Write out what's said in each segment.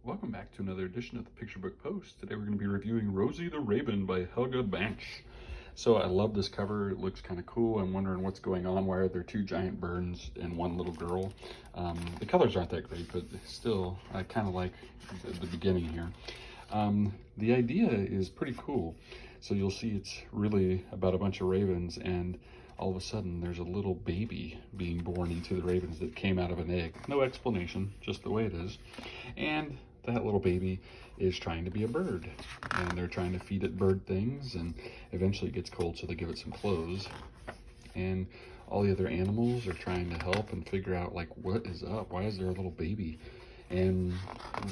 Welcome back to another edition of the Picture Book Post. Today we're going to be reviewing Rosie the Raven by Helga Bansch. So I love this cover. It looks kind of cool. I'm wondering what's going on. Why are there two giant birds and one little girl? The colors aren't that great, but still, I kind of like the beginning here. The idea is pretty cool. So you'll see it's really about a bunch of ravens, and all of a sudden there's a little baby being born into the ravens that came out of an egg. No explanation, just the way it is. And that little baby is trying to be a bird, and they're trying to feed it bird things, and eventually it gets cold, so they give it some clothes. And all the other animals are trying to help and figure out, like, what is up? Why is there a little baby? And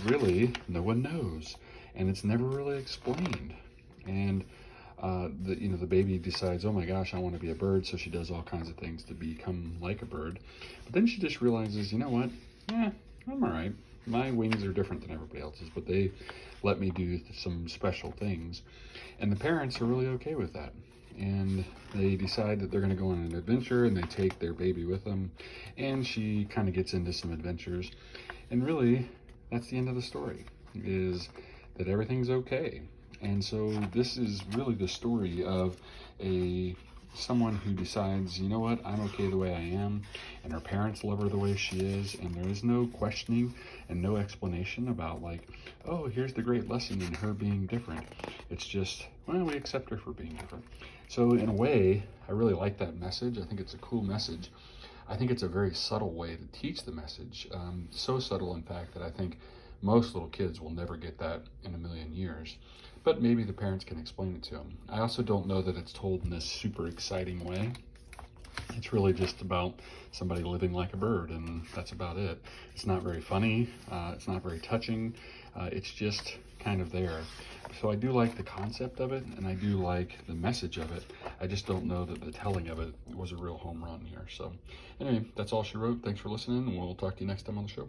really, no one knows, and it's never really explained. And the baby decides, oh my gosh, I want to be a bird, so she does all kinds of things to become like a bird. But then she just realizes, you know what? Yeah, I'm all right. My wings are different than everybody else's, but they let me do some special things. And the parents are really okay with that. And they decide that they're going to go on an adventure, and they take their baby with them. And she kind of gets into some adventures. And really, that's the end of the story, is that everything's okay. And so this is really the story of someone who decides, you know what, I'm okay the way I am, and her parents love her the way she is, and there is no questioning and no explanation about, like, oh, here's the great lesson in her being different. It's just, well, we accept her for being different. So in a way, I really like that message. I think it's a cool message. I think it's a very subtle way to teach the message. So subtle, in fact, that I think most little kids will never get that in a million years. But maybe the parents can explain it to them. I also don't know that it's told in this super exciting way. It's really just about somebody living like a bird, and that's about it. It's not very funny. It's not very touching. It's just kind of there. So I do like the concept of it, and I do like the message of it. I just don't know that the telling of it was a real home run here. So anyway, that's all she wrote. Thanks for listening, and we'll talk to you next time on the show.